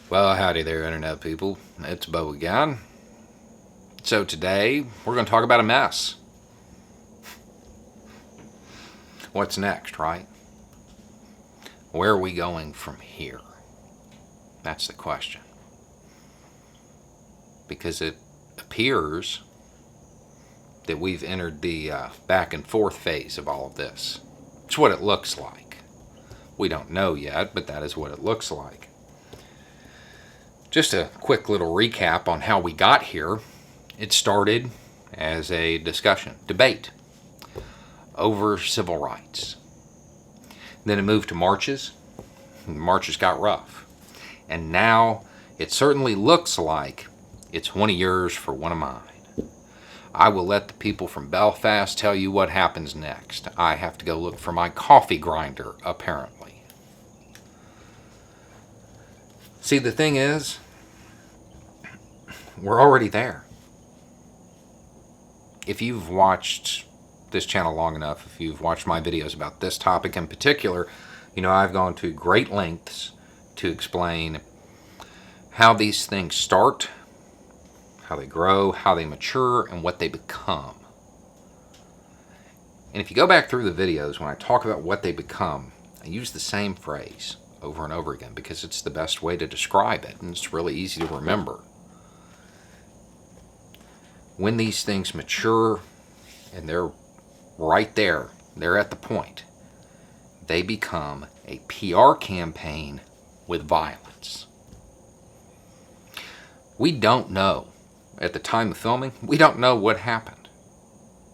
Well, howdy there, Internet people. It's Bo again. So, today we're going to talk about a mess. What's next, right? Where are we going from here? That's the question. Because it appears that we've entered the back and forth phase of all of this. It's what it looks like. We don't know yet, but that is what it looks like. Just a quick little recap on how we got here. It started as a discussion, debate over civil rights. Then it moved to marches. The marches got rough. And now it certainly looks like it's one of yours for one of mine. I will let the people from Belfast tell you what happens next. I have to go look for my coffee grinder, apparently. See, the thing is, we're already there. If you've watched this channel long enough, if you've watched my videos about this topic in particular, you know I've gone to great lengths to explain how these things start, how they grow, how they mature, and what they become. And if you go back through the videos, when I talk about what they become, I use the same phrase over and over again because it's the best way to describe it, and it's really easy to remember. When these things mature, and they're right there, they're at the point, they become a PR campaign with violence. We don't know, at the time of filming, we don't know what happened.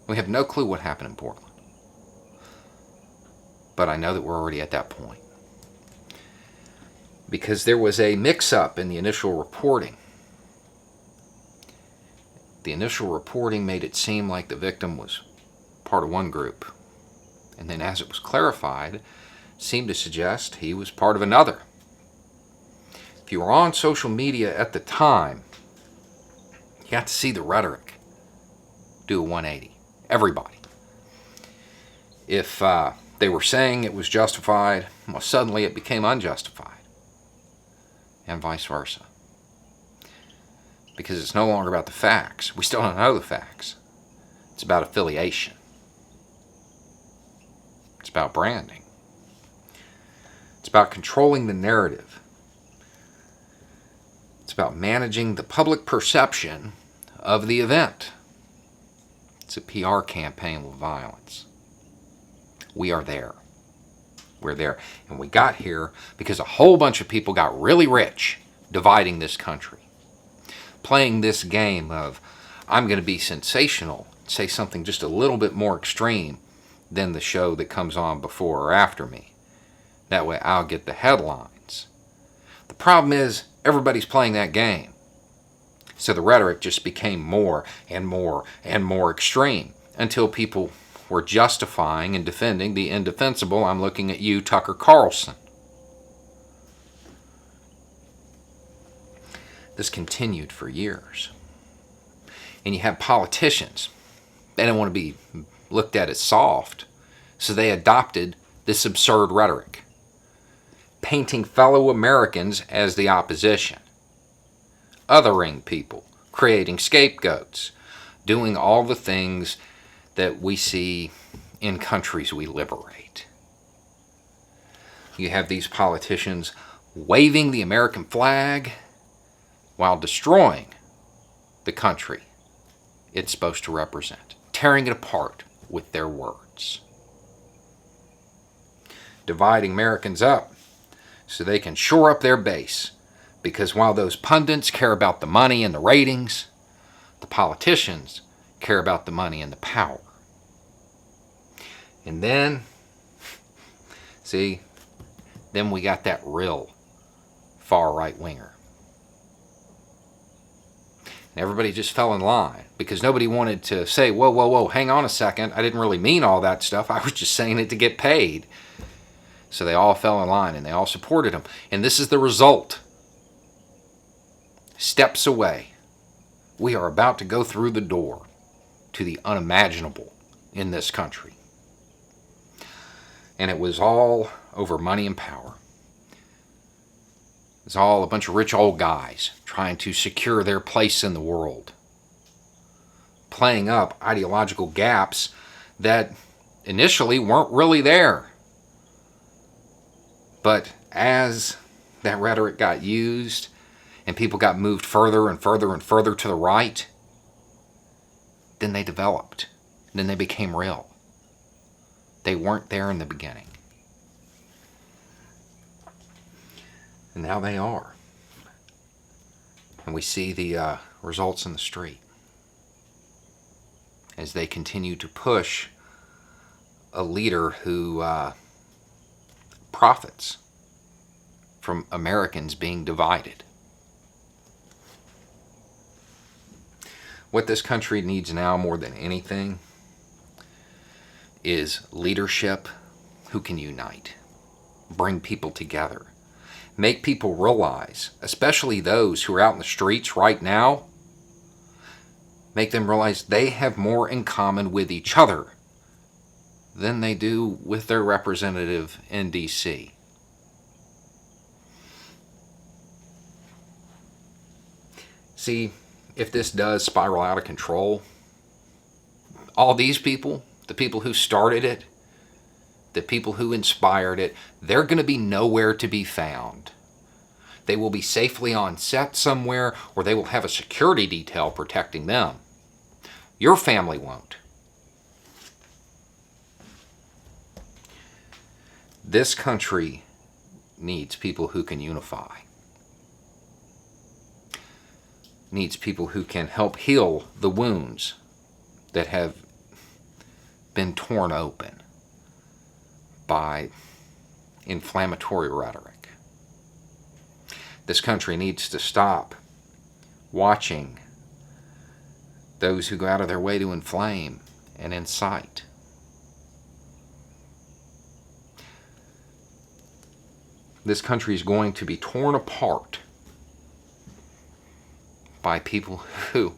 We have no clue what happened in Portland. But I know that we're already at that point. Because there was a mix-up in the initial reporting. The initial reporting made it seem like the victim was part of one group. And then as it was clarified, it seemed to suggest he was part of another. If you were on social media at the time, you got to see the rhetoric do a 180. Everybody. If they were saying it was justified, well, suddenly it became unjustified. And vice versa. Because it's no longer about the facts. We still don't know the facts. It's about affiliation. It's about branding. It's about controlling the narrative. It's about managing the public perception of the event. It's a PR campaign with violence. We are there. We're there. And we got here because a whole bunch of people got really rich dividing this country. Playing this game of, I'm going to be sensational, say something just a little bit more extreme than the show that comes on before or after me. That way I'll get the headlines. The problem is, everybody's playing that game. So the rhetoric just became more and more and more extreme until people were justifying and defending the indefensible. I'm looking at you, Tucker Carlson. This continued for years. And you have politicians. They didn't want to be looked at as soft, so they adopted this absurd rhetoric, painting fellow Americans as the opposition, othering people, creating scapegoats, doing all the things that we see in countries we liberate. You have these politicians waving the American flag while destroying the country it's supposed to represent, tearing it apart with their words. Dividing Americans up so they can shore up their base, because while those pundits care about the money and the ratings, the politicians care about the money and the power. And then, then we got that real far right winger. And everybody just fell in line because nobody wanted to say, whoa, hang on a second. I didn't really mean all that stuff. I was just saying it to get paid. So they all fell in line and they all supported him. And this is the result. Steps away. We are about to go through the door to the unimaginable in this country. And it was all over money and power. It's all a bunch of rich old guys trying to secure their place in the world, playing up ideological gaps that initially weren't really there. But as that rhetoric got used and people got moved further and further and further to the right, then they developed. Then they became real. They weren't there in the beginning. And now they are. And we see the results in the street as they continue to push a leader who profits from Americans being divided. What this country needs now more than anything is leadership who can unite, bring people together, make people realize, especially those who are out in the streets right now, make them realize they have more in common with each other than they do with their representative in D.C. See, if this does spiral out of control, all these people, the people who started it, the people who inspired it, they're going to be nowhere to be found. They will be safely on set somewhere, or they will have a security detail protecting them. Your family won't. This country needs people who can unify. Needs people who can help heal the wounds that have been torn open by inflammatory rhetoric. This country needs to stop watching those who go out of their way to inflame and incite. This country is going to be torn apart by people who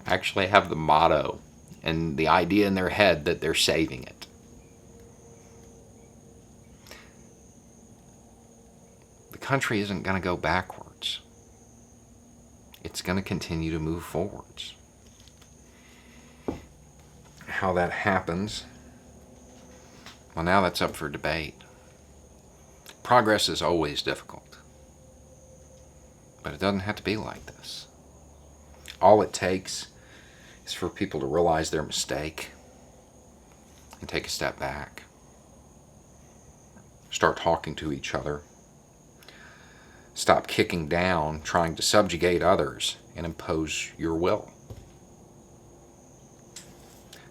actually have the motto and the idea in their head that they're saving it. The country isn't going to go backwards. It's going to continue to move forwards. How that happens, well, now that's up for debate. Progress is always difficult. But it doesn't have to be like this. All it takes is for people to realize their mistake and take a step back. Start talking to each other. Stop kicking down, trying to subjugate others and impose your will.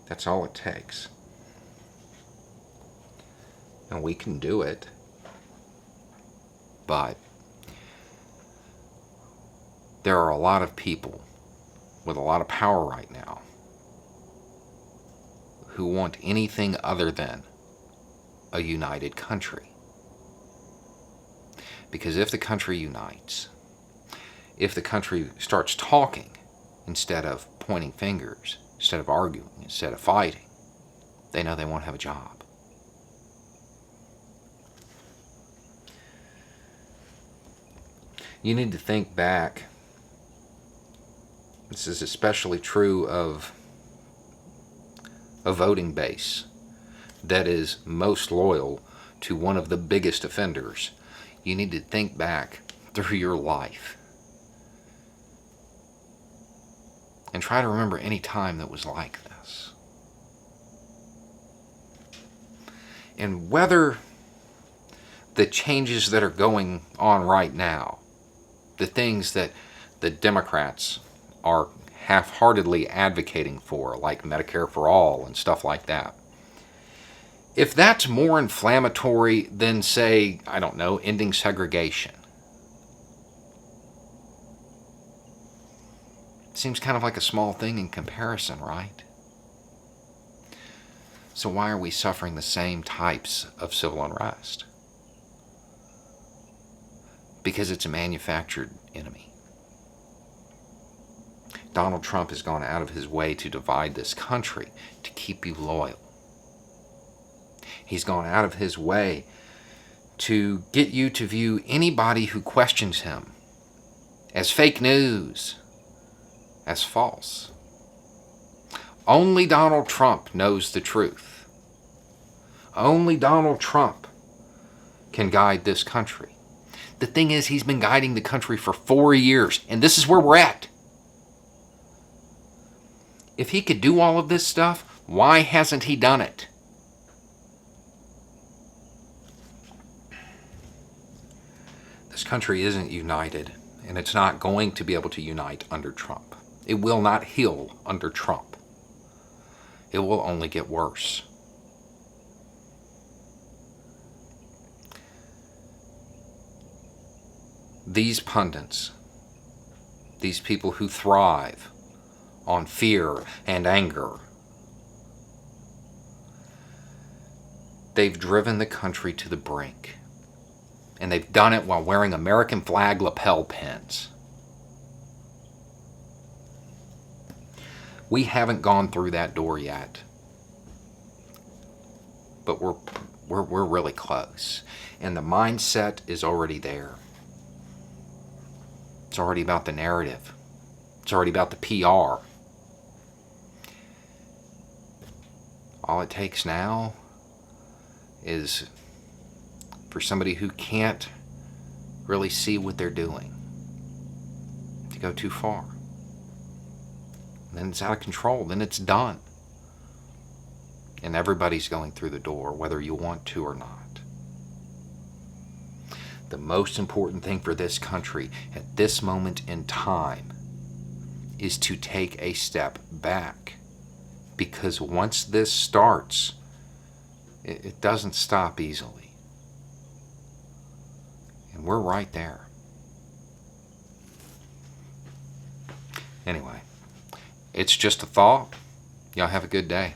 That's all it takes. And we can do it. But there are a lot of people with a lot of power right now who want anything other than a united country. Because if the country unites, if the country starts talking instead of pointing fingers, instead of arguing, instead of fighting, they know they won't have a job. You need to think back. This is especially true of a voting base that is most loyal to one of the biggest offenders. You need to think back through your life and try to remember any time that was like this. And whether the changes that are going on right now, the things that the Democrats are half-heartedly advocating for, like Medicare for all and stuff like that, if that's more inflammatory than, say, I don't know, ending segregation, it seems kind of like a small thing in comparison, right? So why are we suffering the same types of civil unrest? Because it's a manufactured enemy. Donald Trump has gone out of his way to divide this country, to keep you loyal. He's gone out of his way to get you to view anybody who questions him as fake news, as false. Only Donald Trump knows the truth. Only Donald Trump can guide this country. The thing is, he's been guiding the country for 4 years, and this is where we're at. If he could do all of this stuff, why hasn't he done it? This country isn't united, and it's not going to be able to unite under Trump. It will not heal under Trump. It will only get worse. These pundits, these people who thrive on fear and anger, they've driven the country to the brink. And they've done it while wearing American flag lapel pins. We haven't gone through that door yet. But we're really close. And the mindset is already there. It's already about the narrative. It's already about the PR. All it takes now is for somebody who can't really see what they're doing to go too far. And then it's out of control. Then it's done. And everybody's going through the door, whether you want to or not. The most important thing for this country at this moment in time is to take a step back. Because once this starts, it doesn't stop easily. And we're right there. Anyway, it's just a thought. Y'all have a good day.